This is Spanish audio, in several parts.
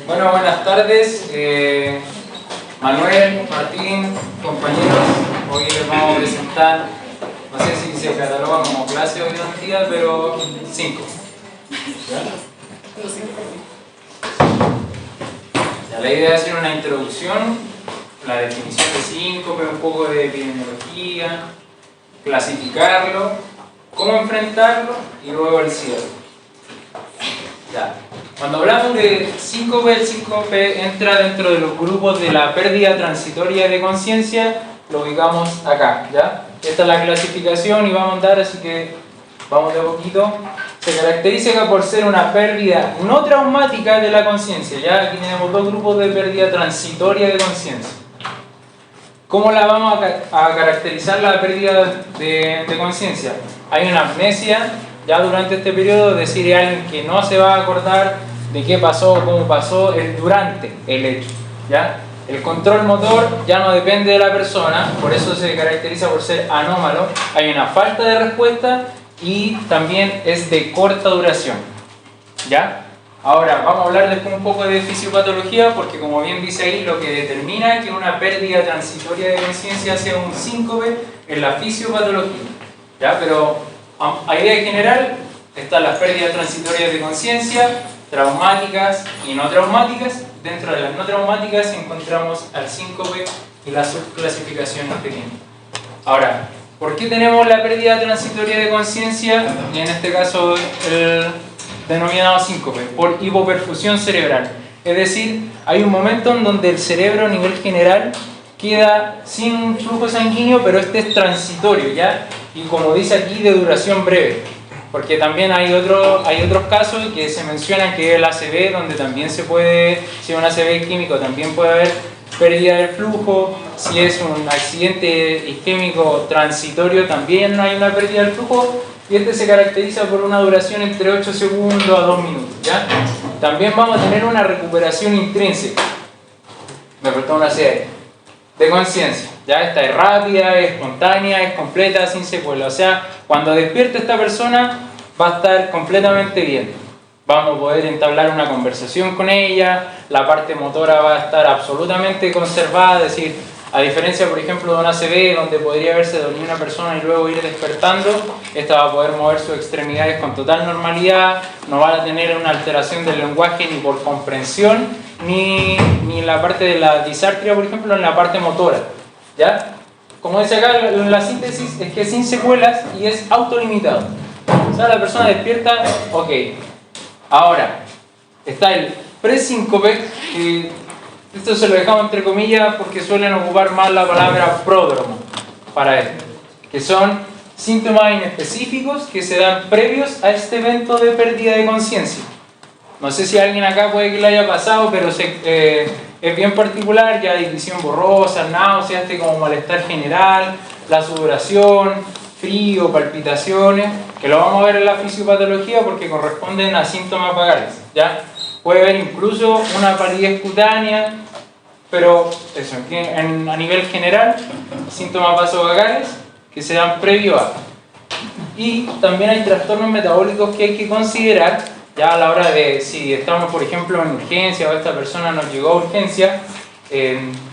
Bueno, buenas tardes, Manuel, Martín, compañeros. Hoy les vamos a presentar, no sé si se cataloga como clase hoy en día, pero 5. La idea es hacer una introducción, la definición de síncope, un poco de epidemiología, clasificarlo, cómo enfrentarlo y luego el cierre. Ya. Cuando hablamos de síncope, el síncope entra dentro de los grupos de la pérdida transitoria de conciencia, lo ubicamos acá, ¿ya? Esta es la clasificación y vamos a andar, así que vamos de a poquito. Se caracteriza por ser una pérdida no traumática de la conciencia, ¿ya? Aquí tenemos dos grupos de pérdida transitoria de conciencia. ¿Cómo la vamos a caracterizar la pérdida de conciencia? Hay una amnesia. Ya durante este periodo, es decir, alguien que no se va a acordar de qué pasó, cómo pasó, es durante el hecho, ¿ya? El control motor ya no depende de la persona, por eso se caracteriza por ser anómalo. Hay una falta de respuesta y también es de corta duración, ¿ya? Ahora, vamos a hablar después un poco de fisiopatología, porque como bien dice ahí, lo que determina que una pérdida transitoria de conciencia sea un síncope es la fisiopatología, ¿ya? Pero a idea general, están las pérdidas transitorias de conciencia, traumáticas y no traumáticas. Dentro de las no traumáticas encontramos al síncope y la subclasificación que tiene. Ahora, ¿por qué tenemos la pérdida transitoria de conciencia? Y en este caso el denominado síncope, por hipoperfusión cerebral. Es decir, hay un momento en donde el cerebro a nivel general queda sin flujo sanguíneo, pero este es transitorio, ¿ya? Y como dice aquí, de duración breve, porque también hay otros casos que se mencionan, que es el ACV, donde también se puede, si es un ACV químico, también puede haber pérdida del flujo. Si es un accidente isquémico transitorio, también hay una pérdida del flujo, y este se caracteriza por una duración entre 8 segundos a 2 minutos, ¿ya? También vamos a tener una recuperación intrínseca, me faltó una C de conciencia. Ya esta es rápida, es espontánea, es completa, sin secuela. O sea, cuando despierte esta persona va a estar completamente bien. Vamos a poder entablar una conversación con ella, la parte motora va a estar absolutamente conservada, es decir, a diferencia, por ejemplo, de una ACV, donde podría haberse dormido una persona y luego ir despertando, esta va a poder mover sus extremidades con total normalidad, no va a tener una alteración del lenguaje ni por comprensión, ni en la parte de la disartria, por ejemplo, en la parte motora, ¿ya? Como dice acá, la síntesis es que es sin secuelas y es autolimitado. O sea, la persona despierta, ok. Ahora, está el presíncope, que esto se lo dejamos entre comillas porque suelen ocupar más la palabra pródromo para esto, que son síntomas inespecíficos que se dan previos a este evento de pérdida de conciencia. No sé si a alguien acá puede que le haya pasado, pero es bien particular, ya hay visión borrosa, náuseas, como malestar general, la sudoración, frío, palpitaciones, que lo vamos a ver en la fisiopatología porque corresponden a síntomas vagales, ¿ya? Puede haber incluso una palidez cutánea, pero eso, a nivel general, síntomas vasovagales que se dan previo a. Y también hay trastornos metabólicos que hay que considerar, ya a la hora de, si estamos por ejemplo en urgencia o esta persona nos llegó a urgencia,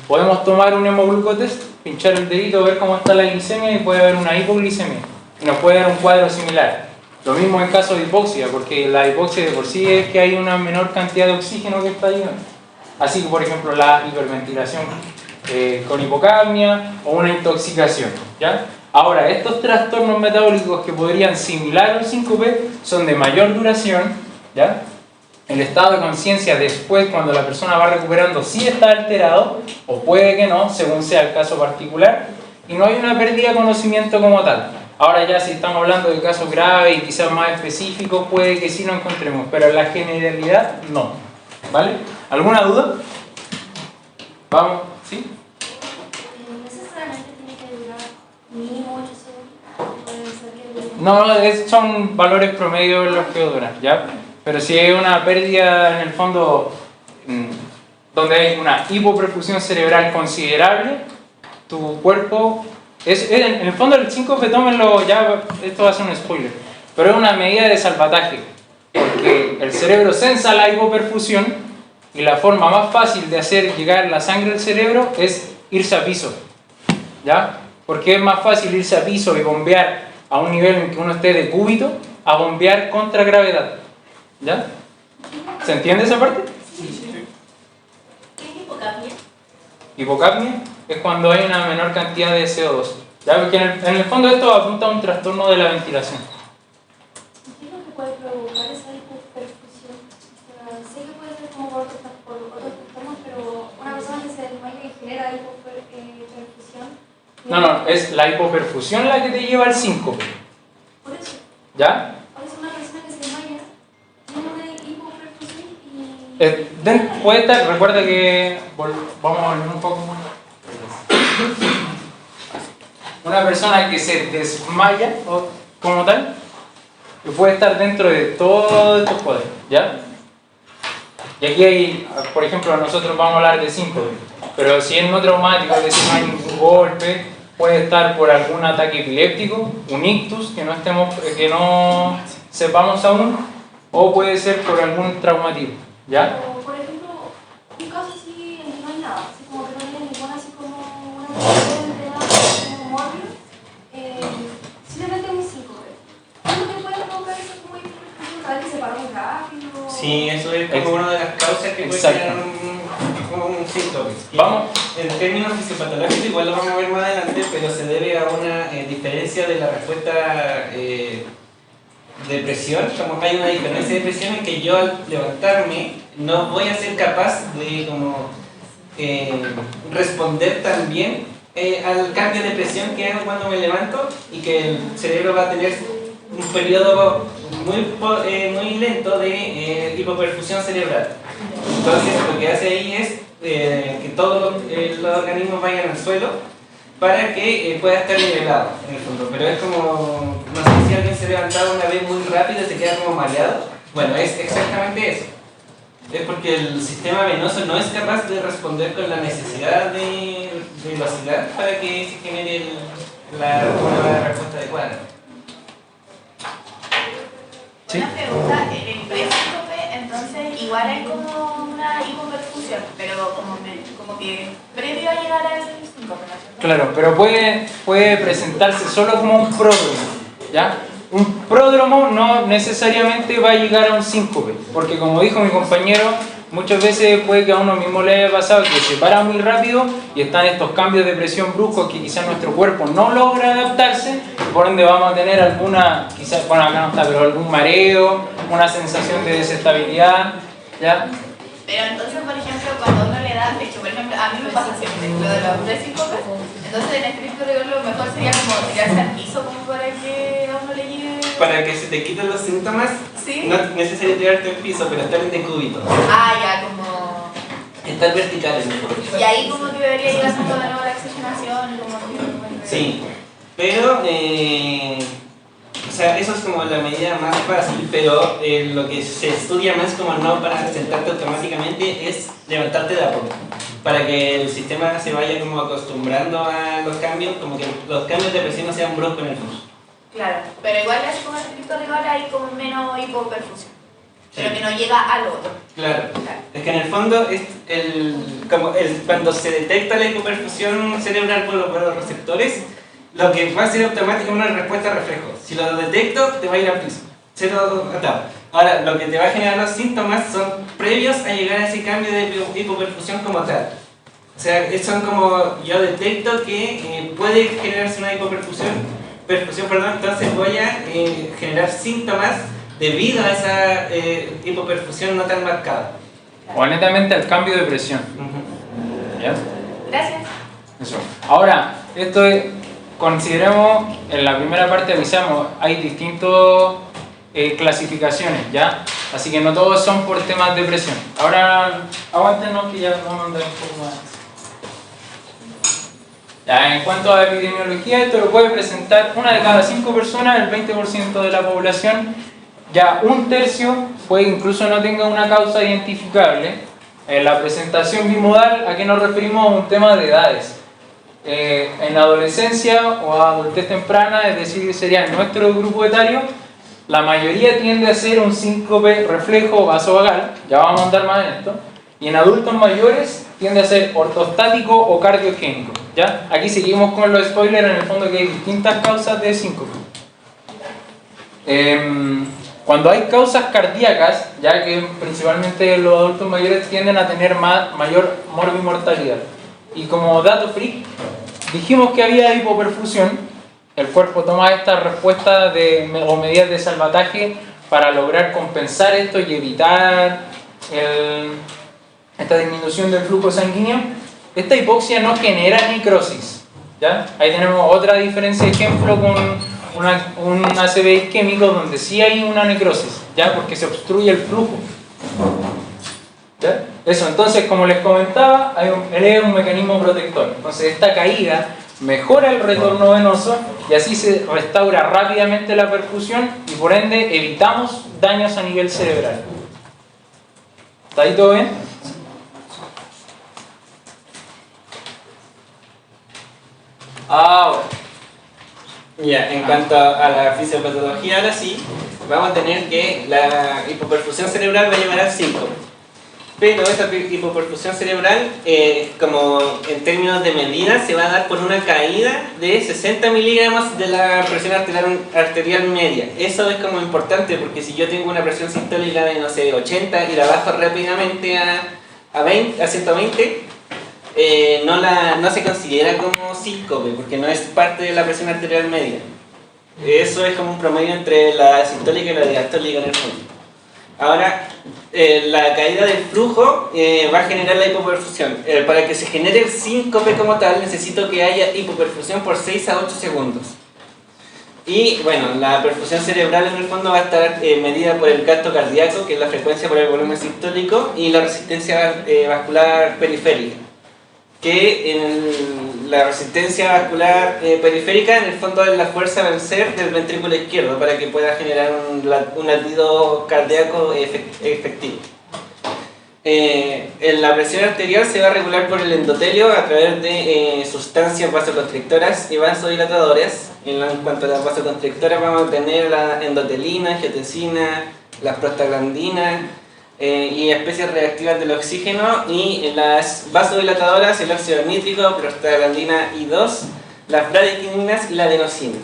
podemos tomar un hemoglucotest, pinchar el dedito, ver cómo está la glicemia y puede haber una hipoglicemia y nos puede dar un cuadro similar. Lo mismo en caso de hipoxia, porque la hipoxia de por sí es que hay una menor cantidad de oxígeno que está ahí. Así que por ejemplo la hiperventilación con hipocapnia o una intoxicación, ¿ya? Ahora, estos trastornos metabólicos que podrían similar al síncope son de mayor duración, ¿ya? El estado de conciencia después, cuando la persona va recuperando, sí está alterado, o puede que no, según sea el caso particular, y no hay una pérdida de conocimiento como tal. Ahora ya si estamos hablando de casos graves y quizás más específicos, puede que sí lo encontremos, pero en la generalidad no, ¿vale? ¿Alguna duda? Vamos, ¿sí? Mínimo 8 segundos. No, son valores promedio los que duran, ¿ya? Pero si hay una pérdida en el fondo donde hay una hipoperfusión cerebral considerable, tu cuerpo en el fondo el síncope, tómenlo ya, esto va a ser un spoiler, pero es una medida de salvataje, porque el cerebro sensa la hipoperfusión y la forma más fácil de hacer llegar la sangre al cerebro es irse a piso, ¿ya? Porque es más fácil irse a piso y bombear a un nivel en que uno esté de cúbito a bombear contra gravedad, ¿ya? ¿Se entiende esa parte? ¿Qué es hipocapnia? Hipocapnia es cuando hay una menor cantidad de CO2, ¿ya? Porque en el fondo esto apunta a un trastorno de la ventilación. ¿Qué es lo que puede provocar esa hipoperfusión? O sea, sé que puede ser como por otros trastornos, pero una persona que se desmaya y genera hipoperfusión. No, es la hipoperfusión la que te lleva al síncope, Por eso. ¿ya? Por eso una persona que se desmaya tiene una hipoperfusión y... Puede estar, recuerda que vamos a volver un poco más. Una persona que se desmaya como tal, que puede estar dentro de todos estos cuadros, ¿ya? Y aquí hay, por ejemplo, nosotros vamos a hablar de síncope, pero si es no traumático, es decir, no hay ningún golpe, puede estar por algún ataque epiléptico, un ictus, que no sepamos aún, o puede ser por algún traumatismo, ¿ya? O, por ejemplo, un caso así en que no hay nada, así como que no tiene ninguna, así como una enfermedad como morbio, simplemente un síncope. ¿Qué es lo que puede provocar eso como hipertensión? ¿Sabes que se para muy rápido? Sí, eso es como una de las causas que puede generar un síntoma. Vamos. En términos fisiopatológicos, igual lo vamos a ver más adelante, pero se debe a una diferencia de la respuesta de presión. Como hay una diferencia de presión en que yo al levantarme no voy a ser capaz de responder tan bien al cambio de presión que hago cuando me levanto, y que el cerebro va a tener un periodo muy lento de hipoperfusión cerebral. Entonces lo que hace ahí es que todos los organismos vayan al suelo para que pueda estar nivelado en el fondo. Pero es como, no sé si alguien se levantaba una vez muy rápido y se queda como mareado. Bueno, es exactamente eso. Es porque el sistema venoso no es capaz de responder con la necesidad de velocidad para que se genere una respuesta adecuada. ¿Sí? Una pregunta, en el presíncope entonces igual hay como una hipoperfusión, pero como que previo a llegar al síncope, ¿no es cierto? Claro, pero puede presentarse solo como un pródromo, ¿ya? Un pródromo no necesariamente va a llegar a un síncope, porque como dijo mi compañero, muchas veces puede que a uno mismo le haya pasado que se para muy rápido y están estos cambios de presión bruscos que quizás nuestro cuerpo no logra adaptarse, por ende vamos a tener alguna, quizás, bueno acá no está, pero algún mareo, una sensación de desestabilidad, ¿ya? Pero entonces, por ejemplo, cuando uno le da, de hecho, por ejemplo, a mí me pasa siempre lo de los presíncopes, entonces en estricto rigor lo mejor sería como tirarse al piso como para que a uno le llegue... Para que se te quiten los síntomas, ¿Sí? no es necesario tirarte al piso, pero estar en decúbito. Ah, ya, como... Estar vertical en el fondo. Y ahí como que debería ir haciendo de nuevo la oxigenación, como que... Sí, pero o sea, eso es como la medida más fácil, pero lo que se estudia más como no para sentarte automáticamente es levantarte de a poco, para que el sistema se vaya como acostumbrando a los cambios, como que los cambios de presión no sean bruscos en el fondo. Claro, pero igual así como en estricto rigor hay como menos hipoperfusión, pero Sí. que no llega al otro. Claro, Claro. es que en el fondo es cuando se detecta la hipoperfusión cerebral por los receptores, lo que va a ser automático es una respuesta reflejo. Si lo detecto, te va a ir al piso. Cero atado. Ahora, lo que te va a generar los síntomas son previos a llegar a ese cambio de hipoperfusión como tal. O sea, son como, yo detecto que puede generarse una entonces voy a generar síntomas debido a esa hipoperfusión no tan marcada. O netamente al cambio de presión, ¿ya? Gracias. Eso. Ahora, esto es, consideremos, en la primera parte avisamos, hay distintas clasificaciones, ¿ya? Así que no todos son por temas de presión. Ahora, aguántenos que ya vamos a andar un poco más. Ya, en cuanto a epidemiología, esto lo puede presentar una de cada 5 personas, el 20% de la población. Ya un tercio puede incluso no tenga una causa identificable. En la presentación bimodal, ¿a qué nos referimos? A un tema de edades. En la adolescencia o adultez temprana, es decir, sería nuestro grupo etario, la mayoría tiende a ser un síncope reflejo vasovagal, ya vamos a andar más en esto, y en adultos mayores tiende a ser ortostático o cardiogénico, ¿ya? Aquí seguimos con los spoilers, en el fondo que hay distintas causas de síncope. Cuando hay causas cardíacas, ya que principalmente los adultos mayores tienden a tener mayor morbimortalidad. Y como dato freak, dijimos que había hipoperfusión. El cuerpo toma estas respuestas o medidas de salvataje para lograr compensar esto y evitar esta disminución del flujo sanguíneo. Esta hipoxia no genera necrosis, ¿ya? Ahí tenemos otra diferencia de ejemplo con un ACV isquémico donde sí hay una necrosis, ¿ya? Porque se obstruye el flujo, ¿ya? Eso, entonces, como les comentaba, es un mecanismo protector. Entonces, esta caída mejora el retorno venoso y así se restaura rápidamente la perfusión y por ende evitamos daños a nivel cerebral. ¿Está ahí todo bien? Ahora, Ya, en cuanto a la fisiopatología, ahora sí, vamos a tener que la hipoperfusión cerebral va a llevar al síncope. Pero esta hipoperfusión cerebral, como en términos de medida, se va a dar por una caída de 60 miligramos de la presión arterial media. Eso es como importante porque si yo tengo una presión sistólica de, no sé, 80 y la bajo rápidamente a 120, no se considera como síncope porque no es parte de la presión arterial media. Eso es como un promedio entre la sistólica y la diastólica en el fondo. Ahora, la caída del flujo va a generar la hipoperfusión. Para que se genere el síncope como tal, necesito que haya hipoperfusión por 6 a 8 segundos. Y bueno, la perfusión cerebral en el fondo va a estar medida por el gasto cardíaco, que es la frecuencia por el volumen sistólico, y la resistencia vascular periférica. Que la resistencia vascular periférica en el fondo es la fuerza a vencer del ventrículo izquierdo para que pueda generar un latido cardíaco efectivo. La presión arterial se va a regular por el endotelio a través de sustancias vasoconstrictoras y vasodilatadoras. En cuanto a las vasoconstrictoras vamos a tener la endotelina, angiotensina, las prostaglandinas, y especies reactivas del oxígeno, y las vasodilatadoras, el óxido nítrico, prostaglandina I2, las bradykininas y la adenosina.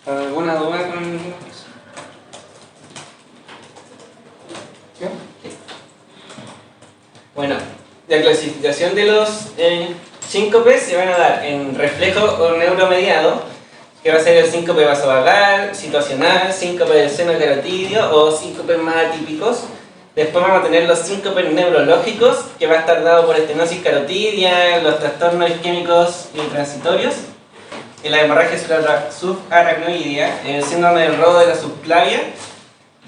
¿Alguna duda con eso? ¿Sí? Bueno, la clasificación de los síncopes se van a dar en reflejo o neuromediado, que va a ser el síncope vasovagal, situacional, síncope del seno carotidio o síncopes más atípicos. Después vamos a tener los síncopes neurológicos, que va a estar dado por estenosis carotidia, los trastornos isquémicos intransitorios, la hemorragia subaracnoidea, el síndrome del rodo de la subclavia,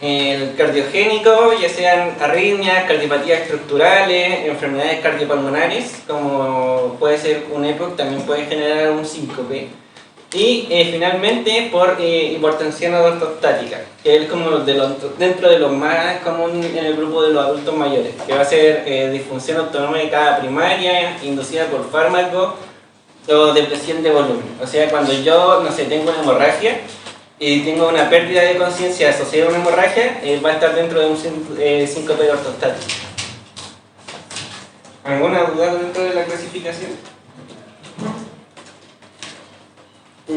el cardiogénico, ya sean arritmias, cardiopatías estructurales, enfermedades cardiopulmonares, como puede ser un EPOC, también puede generar un síncope. Y finalmente por hipertensión ortostática, que es como dentro de los más comunes en el grupo de los adultos mayores, que va a ser disfunción autonómica primaria inducida por fármaco o depresión de volumen. O sea, cuando yo, no sé, tengo una hemorragia y tengo una pérdida de conciencia asociada a una hemorragia, va a estar dentro de un síncope ortostático. ¿Alguna duda dentro de la clasificación?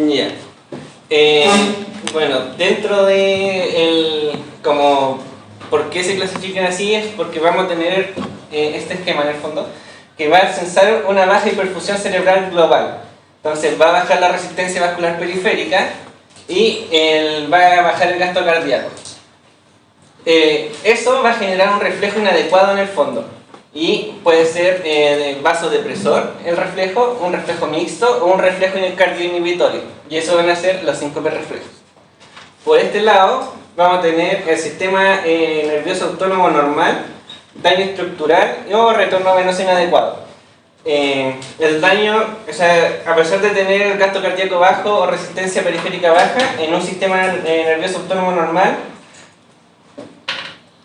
Ya. Bueno, dentro de como por qué se clasifican así es porque vamos a tener este esquema en el fondo que va a censar una baja hiperfusión cerebral global. Entonces va a bajar la resistencia vascular periférica y va a bajar el gasto cardíaco. Eso va a generar un reflejo inadecuado en el fondo. Y puede ser de vasodepresor el reflejo, un reflejo mixto o un reflejo cardioinhibitorio. Y eso van a ser los síncopes reflejos. Por este lado vamos a tener el sistema nervioso autónomo normal, daño estructural o retorno venoso inadecuado. El daño, o sea, a pesar de tener el gasto cardíaco bajo o resistencia periférica baja, en un sistema nervioso autónomo normal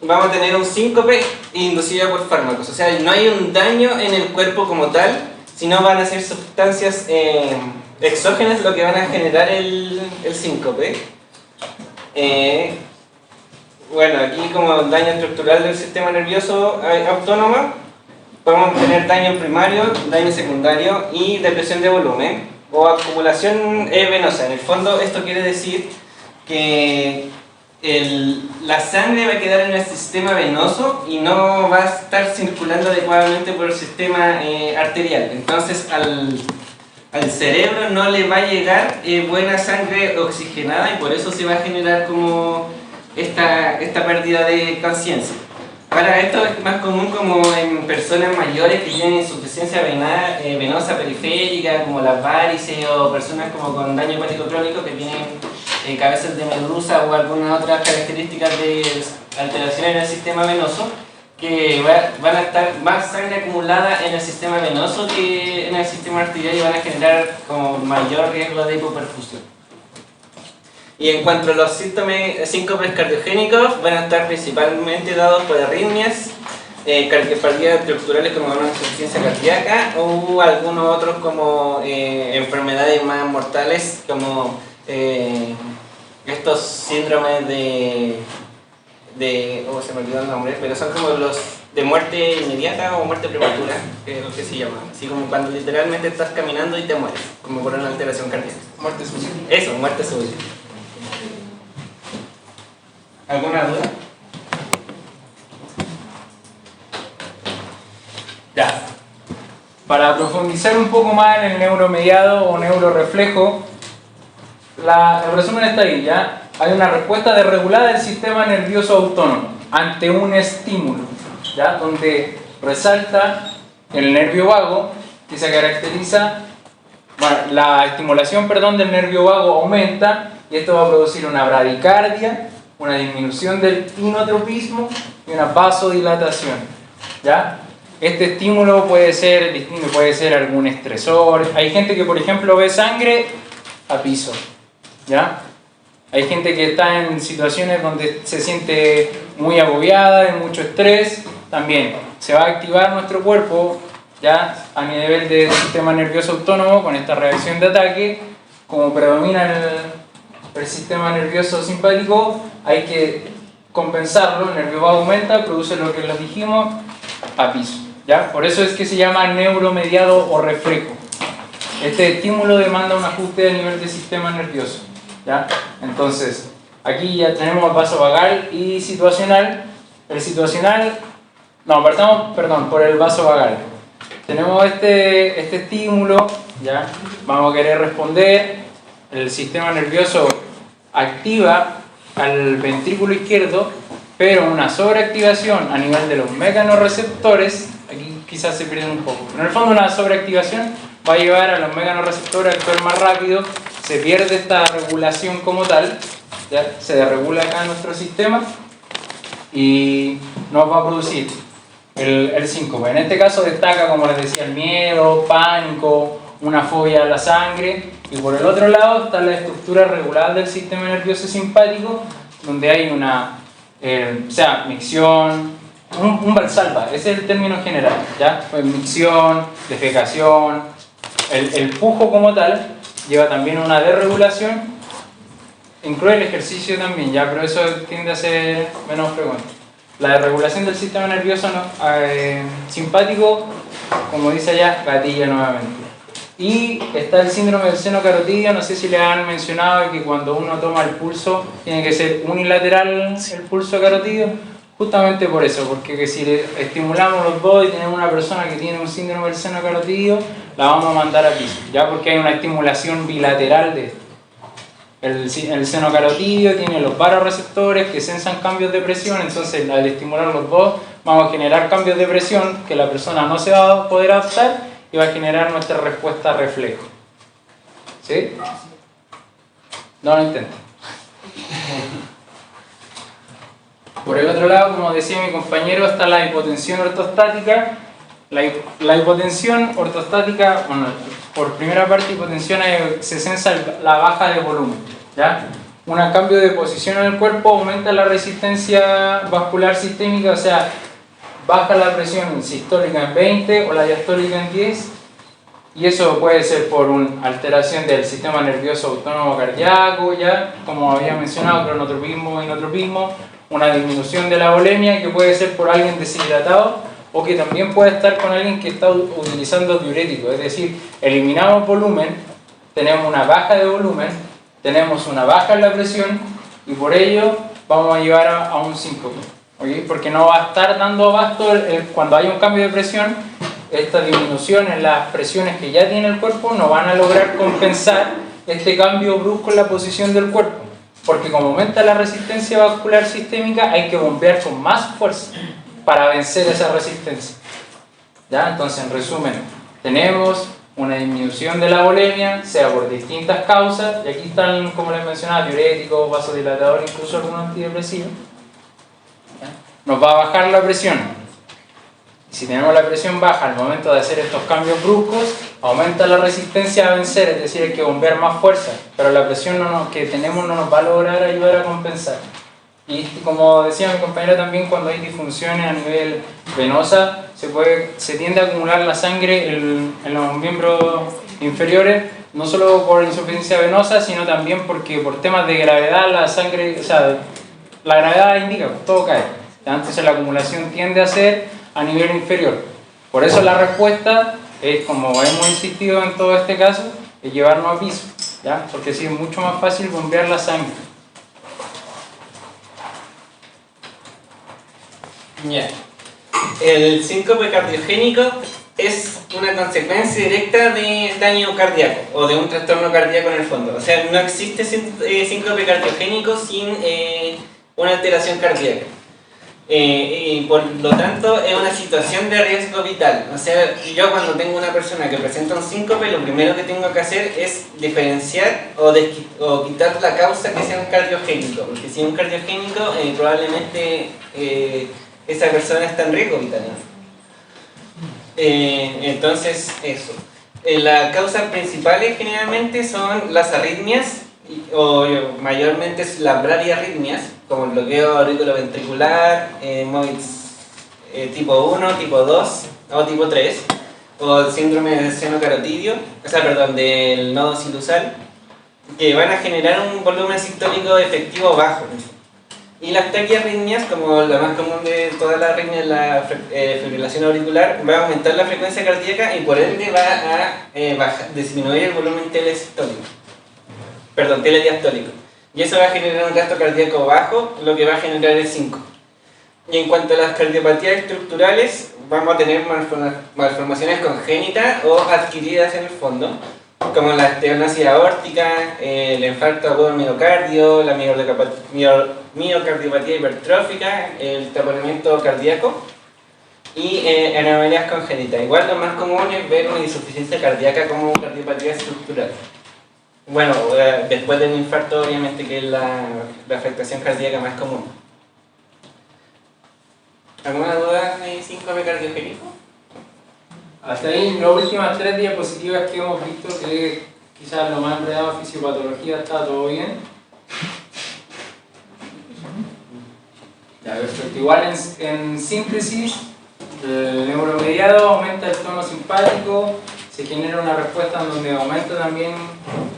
vamos a tener un síncope inducido por fármacos. O sea, no hay un daño en el cuerpo como tal, sino van a ser sustancias exógenas lo que van a generar el síncope. Bueno, aquí como daño estructural del sistema nervioso autónomo, podemos tener daño primario, daño secundario y depresión de volumen o acumulación venosa. En el fondo esto quiere decir que la sangre va a quedar en el sistema venoso y no va a estar circulando adecuadamente por el sistema arterial. Entonces al cerebro no le va a llegar buena sangre oxigenada y por eso se va a generar como esta pérdida de conciencia. Ahora, esto es más común como en personas mayores que tienen insuficiencia venosa periférica, como las varices, o personas como con daño hepático crónico que tienen cabezas de medusa o algunas otras características de alteraciones en el sistema venoso, que van a estar más sangre acumulada en el sistema venoso que en el sistema arterial y van a generar como mayor riesgo de hipoperfusión. Y en cuanto a los síncopes cardiogénicos, van a estar principalmente dados por arritmias, cardiopatías estructurales como una insuficiencia cardíaca o algunos otros como enfermedades más mortales como estos síndromes oh, se me olvidó el nombre, pero son como los de muerte inmediata o muerte prematura, que es lo que se llama. Así como cuando literalmente estás caminando y te mueres, como por una alteración cardíaca. Muerte súbita. Eso, muerte súbita. ¿Alguna duda? Ya. Para profundizar un poco más en el neuromediado o neuroreflejo, el resumen está ahí, ¿ya? Hay una respuesta desregulada del sistema nervioso autónomo ante un estímulo, ¿ya? Donde resalta el nervio vago, que se caracteriza, bueno, la estimulación, del nervio vago aumenta y esto va a producir una bradicardia, una disminución del inotropismo y una vasodilatación, ¿ya? Este estímulo puede ser distinto, puede ser algún estresor. Hay gente que, por ejemplo, ve sangre a piso, ¿ya? Hay gente que está en situaciones donde se siente muy agobiada, de mucho estrés. También se va a activar nuestro cuerpo, ¿ya? A nivel del sistema nervioso autónomo con esta reacción de ataque. Como predomina el sistema nervioso simpático, hay que compensarlo. El nervio vago aumenta, produce lo que les dijimos, a piso, ¿ya? Por eso es que se llama neuromediado o reflejo. Este estímulo demanda un ajuste a nivel del sistema nervioso, ¿ya? Entonces, aquí ya tenemos el vasovagal y situacional. El situacional, no, partamos, por el vasovagal. Tenemos este estímulo, ¿ya? Vamos a querer responder. El sistema nervioso activa al ventrículo izquierdo, pero una sobreactivación a nivel de los mecanorreceptores, aquí quizás se pierden un poco, pero en el fondo una sobreactivación va a llevar a los mecanorreceptores a actuar más rápido, se pierde esta regulación como tal, ¿ya? Se desregula acá en nuestro sistema y nos va a producir el síncope. En este caso destaca, como les decía, el miedo, pánico, una fobia a la sangre, y por el otro lado está la estructura regular del sistema nervioso simpático, donde hay una micción, un valsalva, ese es el término general, ¿ya? Pues micción, defecación, el pujo como tal lleva también una desregulación, incluye el ejercicio también, ¿ya? Pero eso tiende a ser menos frecuente. La desregulación del sistema nervioso simpático, como dice allá, gatilla nuevamente. Y está el síndrome del seno carotidio, no sé si le han mencionado que cuando uno toma el pulso tiene que ser unilateral el pulso carotidio, justamente por eso, porque que si le estimulamos los dos y tenemos una persona que tiene un síndrome del seno carotidio, la vamos a mandar a piso, ya, porque hay una estimulación bilateral de esto. El seno carotidio tiene los varoreceptores que sensan cambios de presión, entonces al estimular los dos vamos a generar cambios de presión que la persona no se va a poder adaptar y va a generar nuestra respuesta reflejo. ¿Sí? No lo intenten. Por el otro lado, como decía mi compañero, está la hipotensión ortostática. La hipotensión ortostática, bueno, por primera parte, hipotensión se sensa la baja de volumen, ¿ya? Un cambio de posición en el cuerpo aumenta la resistencia vascular sistémica, o sea, baja la presión sistólica en 20 o la diastólica en 10, y eso puede ser por una alteración del sistema nervioso autónomo cardíaco, ya, como había mencionado, cronotropismo, inotropismo, una disminución de la volemia que puede ser por alguien deshidratado o que también puede estar con alguien que está utilizando diurético, es decir, eliminamos volumen, tenemos una baja de volumen, tenemos una baja en la presión y por ello vamos a llevar a un síncope, ¿okay? Porque no va a estar dando abasto cuando hay un cambio de presión, esta disminución en las presiones que ya tiene el cuerpo no van a lograr compensar este cambio brusco en la posición del cuerpo, porque como aumenta la resistencia vascular sistémica hay que bombear con más fuerza para vencer esa resistencia. ¿Ya? Entonces, en resumen, tenemos una disminución de la volemia, sea por distintas causas, y aquí están, como les mencionaba, diuréticos, vasodilatadores, incluso algunos antidepresivos. ¿Ya? Nos va a bajar la presión. Si tenemos la presión baja al momento de hacer estos cambios bruscos, aumenta la resistencia a vencer, es decir, hay que bombear más fuerza, pero la presión que tenemos no nos va a lograr ayudar a compensar. Y como decía mi compañera también, cuando hay disfunciones a nivel venosa, se tiende a acumular la sangre en los miembros inferiores, no solo por insuficiencia venosa, sino también porque por temas de gravedad la sangre, o sea, la gravedad indica, todo cae. Entonces la acumulación tiende a ser a nivel inferior. Por eso la respuesta es, como hemos insistido en todo este caso, es llevarnos a piso, ¿ya? Porque así es mucho más fácil bombear la sangre. Ya. El síncope cardiogénico es una consecuencia directa de daño cardíaco o de un trastorno cardíaco en el fondo. O sea, no existe síncope cardiogénico sin una alteración cardíaca. Y por lo tanto es una situación de riesgo vital. O sea, yo cuando tengo una persona que presenta un síncope, lo primero que tengo que hacer es diferenciar o quitar la causa que sea un cardiogénico, porque si es un cardiogénico probablemente esa persona está en riesgo vital. Entonces eso. Las causas principales generalmente son las arritmias o mayormente las bradiarritmias, como el bloqueo auriculoventricular, tipo 1, tipo 2 o tipo 3, o el síndrome del seno carotidio, del nodo sinusal, que van a generar un volumen sistólico efectivo bajo. Y las taquiarritmias, como la más común de todas las arritmias, la fibrilación auricular, va a aumentar la frecuencia cardíaca y por ende va a disminuir el volumen telediastólico. Y eso va a generar un gasto cardíaco bajo, lo que va a generar el síncope. Y en cuanto a las cardiopatías estructurales, vamos a tener malformaciones congénitas o adquiridas en el fondo, como la estenosis aórtica, el infarto agudo del miocardio, la miocardiopatía hipertrófica, el taponamiento cardíaco y anomalias congénitas. Igual lo más común es ver una insuficiencia cardíaca como cardiopatía estructural. Bueno, después del infarto obviamente que es la afectación cardíaca más común. ¿Alguna duda de síncope cardiogénico? Hasta ahí, las últimas 3 diapositivas que hemos visto, que quizás lo más enredado, fisiopatología, está todo bien. Ya, perfecto. Igual en síntesis, el neuromediado aumenta el tono simpático, se genera una respuesta en donde aumenta también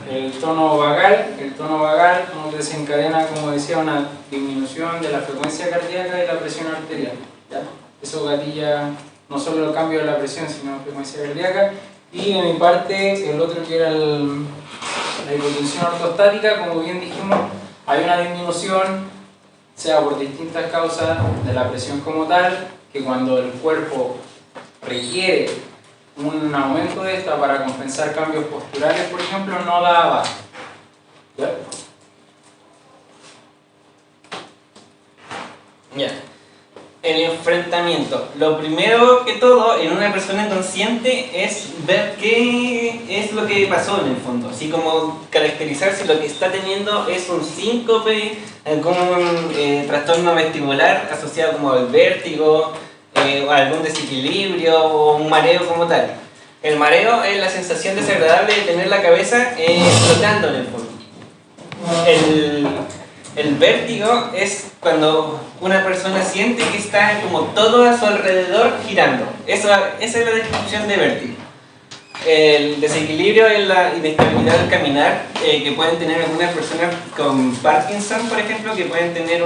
el tono vagal. El tono vagal nos desencadena, como decía, una disminución de la frecuencia cardíaca y la presión arterial. ¿Ya? Eso gatilla no solo el cambio de la presión, sino la frecuencia cardíaca. Y de mi parte, el otro que era la hipotensión ortostática, como bien dijimos, hay una disminución, sea por distintas causas de la presión como tal, que cuando el cuerpo requiere un aumento de esta para compensar cambios posturales, por ejemplo, no da abasto. ¿Ya? Ya. El enfrentamiento. Lo primero que todo en una persona consciente es ver qué es lo que pasó en el fondo, así como caracterizar si lo que está teniendo es un síncope, algún trastorno vestibular asociado como al vértigo, o algún desequilibrio o un mareo como tal. El mareo es la sensación desagradable de tener la cabeza flotando en el fondo. El vértigo es cuando una persona siente que está como todo a su alrededor girando. Esa es la descripción de vértigo. el desequilibrio en la inestabilidad al caminar que pueden tener algunas personas con Parkinson, por ejemplo, que pueden tener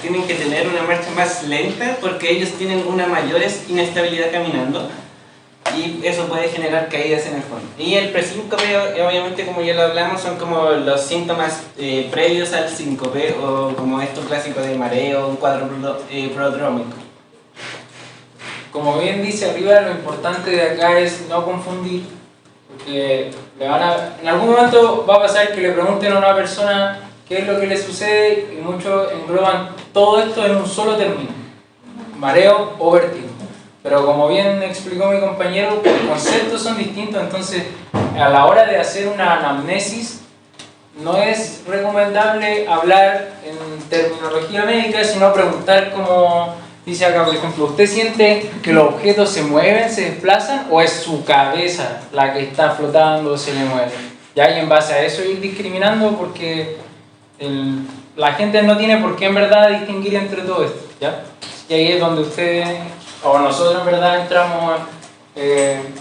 tienen que tener una marcha más lenta porque ellos tienen una mayor inestabilidad caminando y eso puede generar caídas en el fondo. Y el presíncope, obviamente, como ya lo hablamos, son como los síntomas previos al síncope o como esto clásico de mareo, un cuadro prodrómico. Como bien dice arriba, lo importante de acá es no confundir, porque en algún momento va a pasar que le pregunten a una persona qué es lo que le sucede y muchos engloban todo esto en un solo término, mareo o vértigo. Pero como bien explicó mi compañero, los conceptos son distintos, entonces a la hora de hacer una anamnesis no es recomendable hablar en terminología médica, sino preguntar como dice acá, por ejemplo, ¿usted siente que los objetos se mueven, se desplazan o es su cabeza la que está flotando o se le mueve? Ya, y en base a eso ir discriminando porque la gente no tiene por qué en verdad distinguir entre todo esto, ¿ya? Y ahí es donde ustedes o nosotros en verdad entramos en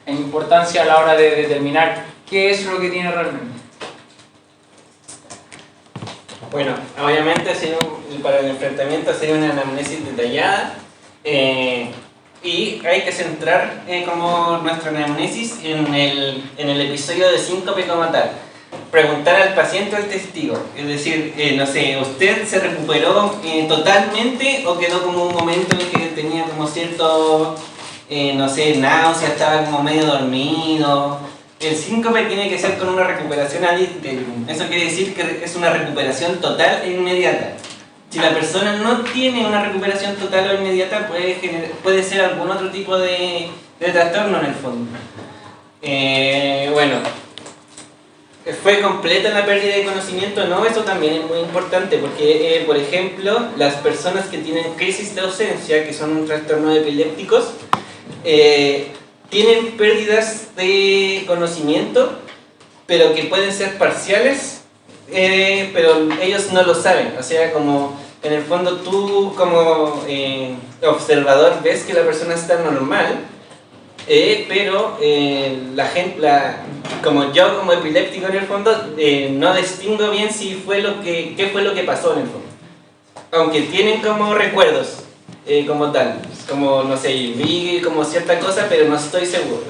importancia a la hora de determinar qué es lo que tiene realmente. Bueno, obviamente para el enfrentamiento sería una anamnesis detallada y hay que centrar como nuestra anamnesis en el episodio de síncope como tal. Preguntar al paciente o al testigo, es decir, no sé, ¿usted se recuperó totalmente o quedó como un momento en que tenía como cierto, no sé, náusea, estaba como medio dormido? El síncope tiene que ser con una recuperación ad interim. Eso quiere decir que es una recuperación total e inmediata. Si la persona no tiene una recuperación total o inmediata, puede ser algún otro tipo de trastorno en el fondo. Bueno, ¿fue completa la pérdida de conocimiento? No, eso también es muy importante porque, por ejemplo, las personas que tienen crisis de ausencia, que son un trastorno epilépticos, tienen pérdidas de conocimiento, pero que pueden ser parciales, pero ellos no lo saben. O sea, como en el fondo tú como observador ves que la persona está normal, pero como yo como epiléptico en el fondo no distingo bien qué fue lo que pasó en el fondo. Aunque tienen como recuerdos como tal, como no sé, vi como cierta cosa, pero no estoy seguro.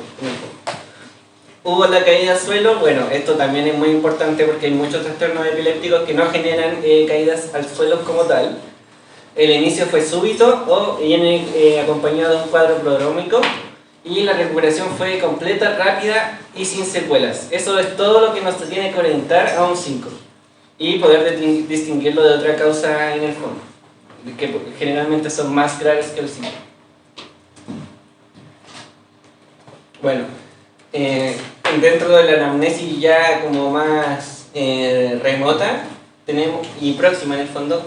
Hubo la caída al suelo, bueno, esto también es muy importante porque hay muchos trastornos epilépticos que no generan caídas al suelo como tal. El inicio fue súbito o viene acompañado de un cuadro prodrómico y la recuperación fue completa, rápida y sin secuelas. Eso es todo lo que nos tiene que orientar a un 5 y poder distinguirlo de otra causa en el fondo, que generalmente son más graves que el 5. Bueno, dentro de la anamnesis ya como más remota y próxima en el fondo,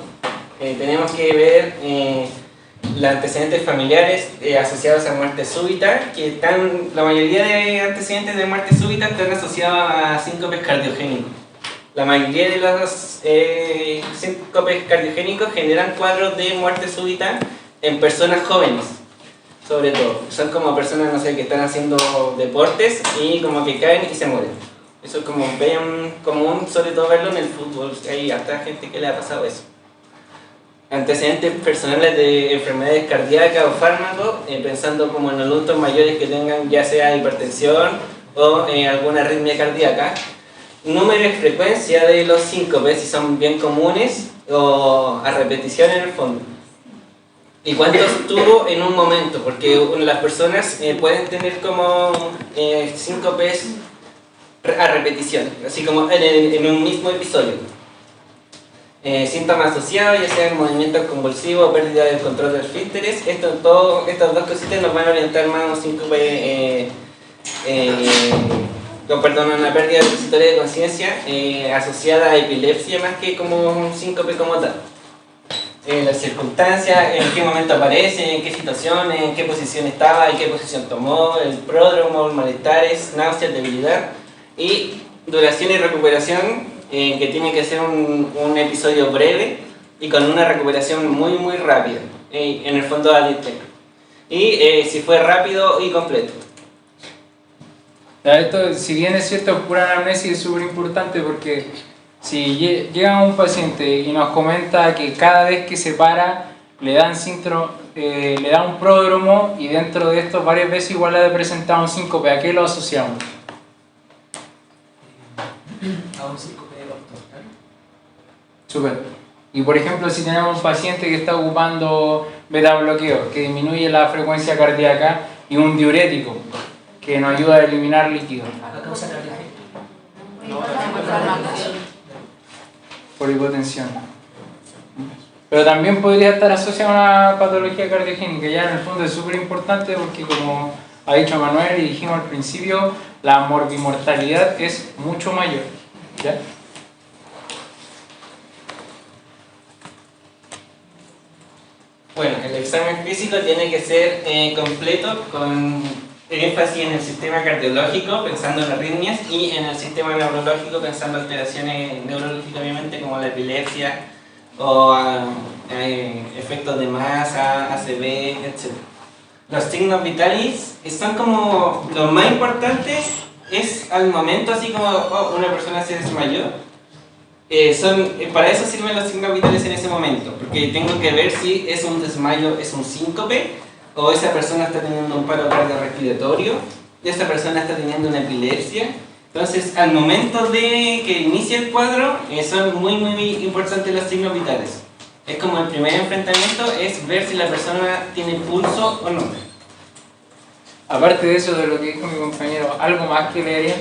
tenemos que ver los antecedentes familiares asociados a muerte súbita, que la mayoría de antecedentes de muerte súbita están asociados a síncopes cardiogénicos. La mayoría de los síncopes cardiogénicos generan cuadros de muerte súbita en personas jóvenes, sobre todo. Son como personas, no sé, que están haciendo deportes y como que caen y se mueren. Eso es como bien común, sobre todo verlo en el fútbol. Hay hasta gente que le ha pasado eso. Antecedentes personales de enfermedades cardíacas o fármacos, pensando como en adultos mayores que tengan ya sea hipertensión o alguna arritmia cardíaca. Número y frecuencia de los síncopes, si son bien comunes o a repetición en el fondo. ¿Y cuántos tuvo en un momento? Porque las personas pueden tener como síncopes a repetición, así como en un mismo episodio. Síntomas asociados, ya sean movimientos convulsivos o pérdida del control de esfínteres. Estas dos cositas nos van a orientar más a un síncope, una pérdida transitoria de conciencia asociada a epilepsia más que como un síncope como tal. Las circunstancias, en qué momento aparece, en qué situación, en qué posición estaba, en qué posición tomó, el pródromo, malestares, náuseas, debilidad y duración y recuperación, que tiene que ser un episodio breve y con una recuperación muy muy rápida, en el fondo al intento. Y si fue rápido y completo. Ya, esto, si bien es cierto, es pura anamnesis, es súper importante porque si llega un paciente y nos comenta que cada vez que se para le dan le da un pródromo y dentro de esto varias veces igual le ha presentado un síncope, ¿a qué lo asociamos? A un síncope ortogonal. Súper. Y por ejemplo, si tenemos un paciente que está ocupando beta bloqueo, que disminuye la frecuencia cardíaca, y un diurético, que nos ayuda a eliminar líquido. ¿A causa cardíaca? Por hipotensión. Pero también podría estar asociado a una patología cardiogénica, ya en el fondo es súper importante porque como ha dicho Manuel y dijimos al principio, la morbimortalidad es mucho mayor. ¿Ya? Bueno, el examen físico tiene que ser completo con énfasis en el sistema cardiológico, pensando en arritmias, y en el sistema neurológico, pensando en alteraciones neurológicas, obviamente, como la epilepsia o efectos de masa, ACV, etc. Los signos vitales son como lo más importante, es al momento, así como una persona se desmayó. Para eso sirven los signos vitales en ese momento, porque tengo que ver si es un desmayo, es un síncope, o esa persona está teniendo un paro cardiorrespiratorio, y esa persona está teniendo una epilepsia. Entonces, al momento de que inicia el cuadro, son muy importantes los signos vitales. Es como el primer enfrentamiento, es ver si la persona tiene pulso o no. Aparte de eso, de lo que dijo mi compañero, algo más que leería,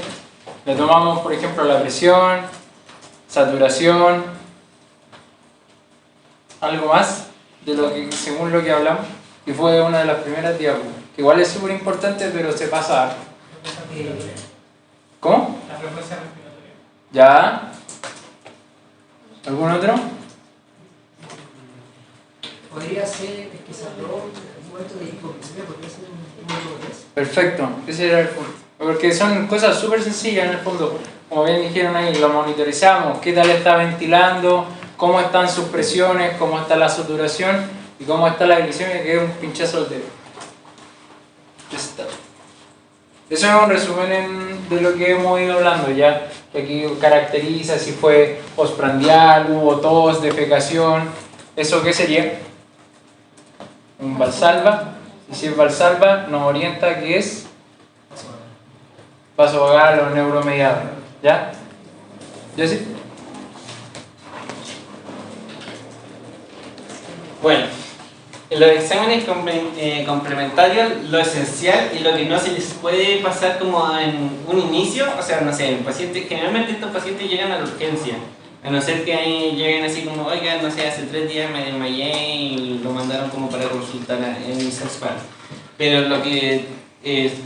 le tomamos por ejemplo la presión, saturación, algo más de lo que, según lo que hablamos, y fue una de las primeras diapositivas, que igual es súper importante, pero se pasa. ¿Cómo? La frecuencia respiratoria. ¿Ya? ¿Algún otro? Podría ser que se habló un momento de hipoglucemia, podría ser un modo de eso. Perfecto, ese era el punto. Porque son cosas súper sencillas en el fondo. Como bien dijeron ahí, lo monitorizamos, qué tal está ventilando, cómo están sus presiones, cómo está la saturación y cómo está la glicemia, que es un pinchazo al dedo. Ya está. Eso es un resumen de lo que hemos ido hablando ya, que aquí caracteriza si fue postprandial, hubo tos, defecación. ¿Eso qué sería? Un valsalva. Y si es valsalva, nos orienta que es vasovagal o neuromediado. ¿Ya? ¿Ya sí? Bueno, en los exámenes complementarios, lo esencial y lo que no se les puede pasar como en un inicio, o sea, no sé, generalmente estos pacientes llegan a la urgencia, a no ser que ahí lleguen así como, oigan, no sé, hace 3 días me desmayé y lo mandaron como para consultar en CESPAN. Pero lo que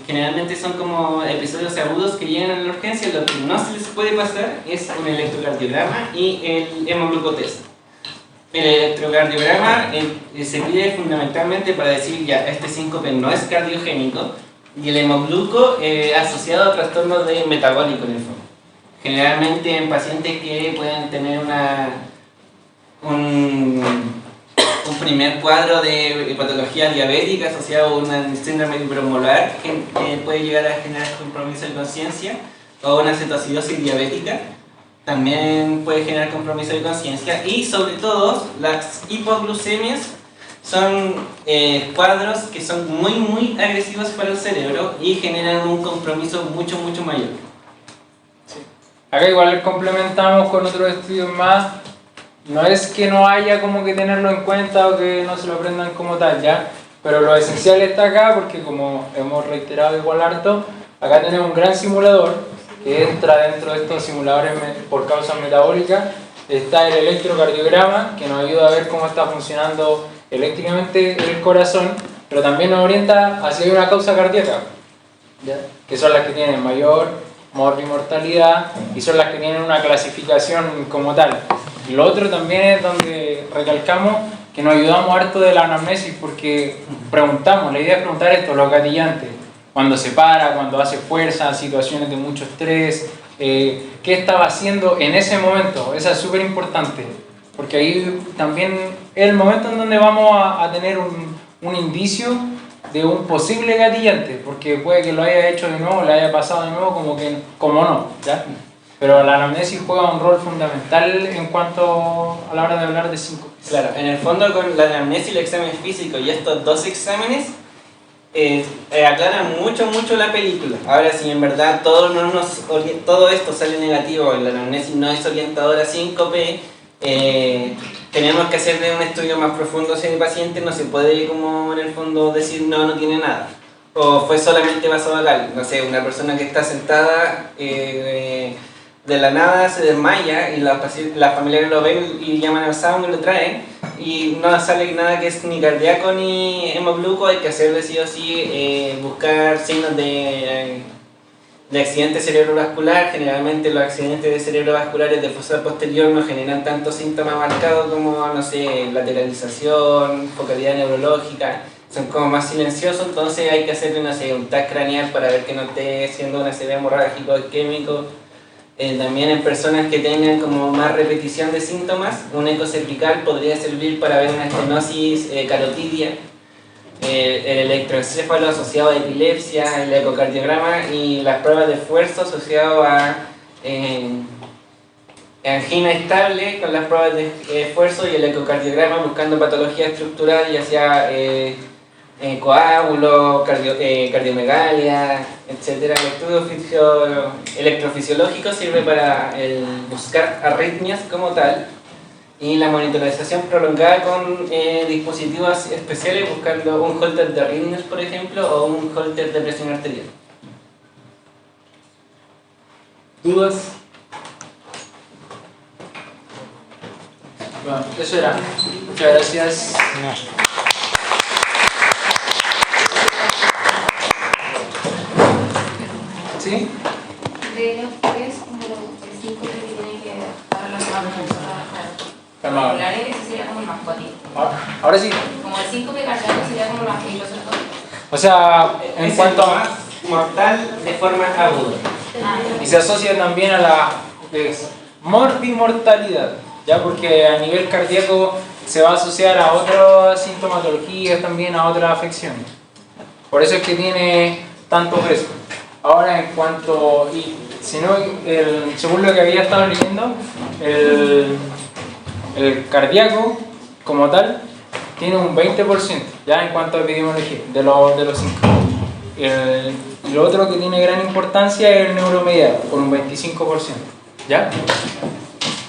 generalmente son como episodios agudos que llegan a la urgencia, lo que no se les puede pasar es un electrocardiograma y el hemoglucotest. El electrocardiograma se pide fundamentalmente para decir ya, este síncope no es cardiogénico, y el hemogluco asociado a trastornos metabólicos en el fondo. Generalmente en pacientes que pueden tener un primer cuadro de patología diabética asociado a un síndrome hipermolar que puede llegar a generar compromiso de conciencia, o una cetoacidosis diabética también puede generar compromiso de conciencia, y sobre todo las hipoglucemias son cuadros que son muy agresivos para el cerebro y generan un compromiso mucho mayor. Sí. Acá igual complementamos con otros estudios más. No es que no haya como que tenerlo en cuenta o que no se lo aprendan como tal, ¿ya? Pero lo esencial está acá porque, como hemos reiterado igual harto, acá tenemos un gran simulador que entra dentro de estos simuladores por causas metabólicas. Está el electrocardiograma, que nos ayuda a ver cómo está funcionando eléctricamente el corazón, pero también nos orienta hacia una causa cardíaca, ¿ya? Que son las que tienen mayor morbimortalidad y son las que tienen una clasificación como tal. Y lo otro también es donde recalcamos que nos ayudamos harto de la anamnesis, porque preguntamos, la idea es preguntar esto, los gatillantes, cuando se para, cuando hace fuerza, situaciones de mucho estrés, qué estaba haciendo en ese momento. Esa es súper importante, porque ahí también es el momento en donde vamos a tener un indicio de un posible gatillante, porque puede que lo haya hecho de nuevo, le haya pasado de nuevo, como no, ¿ya? Pero la anamnesis juega un rol fundamental en cuanto a la hora de hablar de síncope. Claro, en el fondo con la anamnesis y el examen físico y estos dos exámenes aclaran mucho la película. Ahora, si en verdad todo esto sale negativo, la anamnesis no es orientadora a síncope, tenemos que hacerle un estudio más profundo hacia el paciente. No se puede, como en el fondo, decir no tiene nada, o fue solamente vasovagal. No sé, una persona que está sentada de la nada se desmaya y las familiares lo ven y llaman al SAMU y lo traen y no sale nada que es ni cardíaco ni hemogluco. Hay que hacerle sí o sí buscar signos de accidente cerebrovascular. Generalmente los accidentes cerebrovasculares de fosa posterior no generan tantos síntomas marcados como, no sé, lateralización, focalidad neurológica, son como más silenciosos. Entonces hay que hacerle, no sé, un TAC craneal para ver que no esté siendo un ACV hemorrágico isquémico. También en personas que tengan como más repetición de síntomas, un eco cervical podría servir para ver una estenosis carotidia, el electroencéfalo asociado a epilepsia, el ecocardiograma y las pruebas de esfuerzo asociado a angina estable con las pruebas de esfuerzo y el ecocardiograma buscando patología estructural, ya sea coágulo, cardiomegalia, etc. El estudio electrofisiológico sirve para buscar arritmias como tal, y la monitorización prolongada con dispositivos especiales buscando un holter de arritmias, por ejemplo, o un holter de presión arterial. ¿Dudas? Bueno, eso era. Muchas gracias. ¿Sí? De los tres, como el 5 que tiene que estar relacionado con las Calmado. populares, ese sería como el más cuático. Ahora sí. Como el 5 cardíaco sería como el más peligroso de todos. O sea, en Es cuanto el a... más mortal de forma aguda. Y se asocia también a la morbimortalidad, ¿ya? Porque a nivel cardíaco se va a asociar a otras sintomatologías, también a otras afecciones. Por eso es que tiene tanto peso. Ahora, en cuanto, según lo que había estado leyendo, el cardíaco como tal tiene un 20%, ya en cuanto a epidemiología, de los 5. Y lo otro que tiene gran importancia es el neuromediado, con un 25%, ¿ya?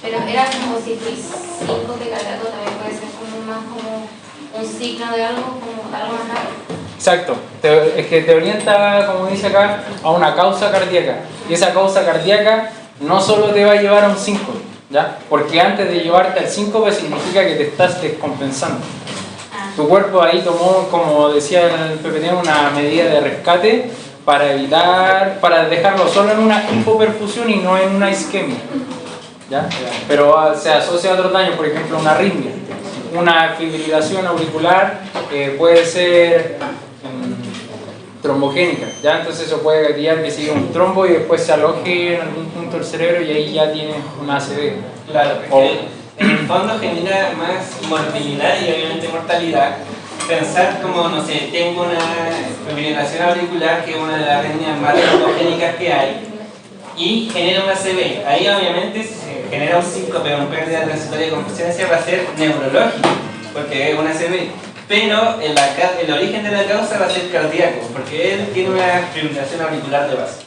Pero era como si fui 5 cardíaco, también puede ser como un signo de algo, como algo más grave. Exacto, es que te orienta, como dice acá, a una causa cardíaca. Y esa causa cardíaca no solo te va a llevar a un síncope, ¿ya? Porque antes de llevarte al síncope significa que te estás descompensando. Tu cuerpo ahí tomó, como decía el PPT, una medida de rescate para dejarlo solo en una hipoperfusión y no en una isquemia, ¿ya? Pero se asocia a otros daños, por ejemplo una arritmia, una fibrilación auricular, puede ser trombogénica, ¿ya? Entonces eso puede gatillar que siga un trombo y después se aloje en algún punto del cerebro y ahí ya tienes una ACV. Claro, porque en el fondo genera más morbilidad y obviamente mortalidad. Pensar como, no sé, tengo una fibrilación auricular, que es una de las arritmias más trombogénicas que hay, y genera una ACV. Ahí obviamente se genera un síncope, una pérdida transitoria de conciencia, va a ser neurológico, porque es una ACV. Pero el origen de la causa va a ser cardíaco, porque él tiene una fibrilación auricular de base.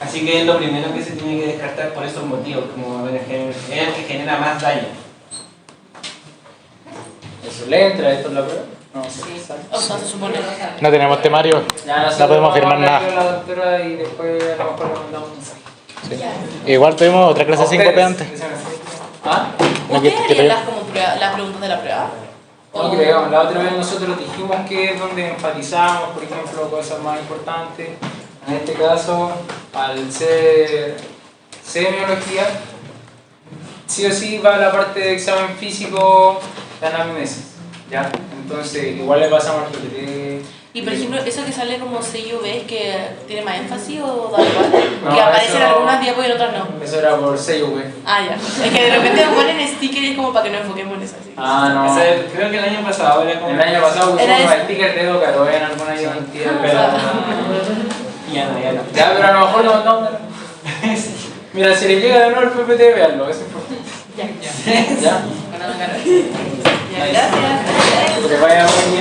Así que es lo primero que se tiene que descartar por esos motivos, como es el que genera más daño. ¿Eso le entra esto en la prueba? No sé. O sea, se supone. No tenemos temario, Ya no podemos firmar vamos a hablar nada. con la doctora y después a lo mejor le mandamos un mensaje. Sí. Igual tuvimos otra clase ¿A 5 ustedes? antes. ¿Ah? No, que- ¿Ustedes que harían te- las preguntas de la prueba? No creo, la otra vez nosotros dijimos que es donde enfatizamos, por ejemplo, cosas más importantes. En este caso, al ser semiología, sí o sí va la parte de examen físico de anamnesis, ¿ya? Entonces, igual le pasamos al PPT. Y por ejemplo, eso que sale como CIV, ¿es que tiene más énfasis o da igual? No, Que aparece en eso- algunas diapos y en otras no. Eso era por CIV. Ah, ya. Es que de repente me ponen sticker y es como para que nos enfoquemos en eso. Así. Ah, no. O sea, creo que el año pasado era como... El año pasado Era pusimos eso. stickers de Docaro en alguna identidad. Pero... ya no. Ya, pero a lo mejor no. Mira, si le llega de nuevo el PPT, véanlo, es importante. Ya. ¿Ya? Ya, gracias. Que te vaya muy bien.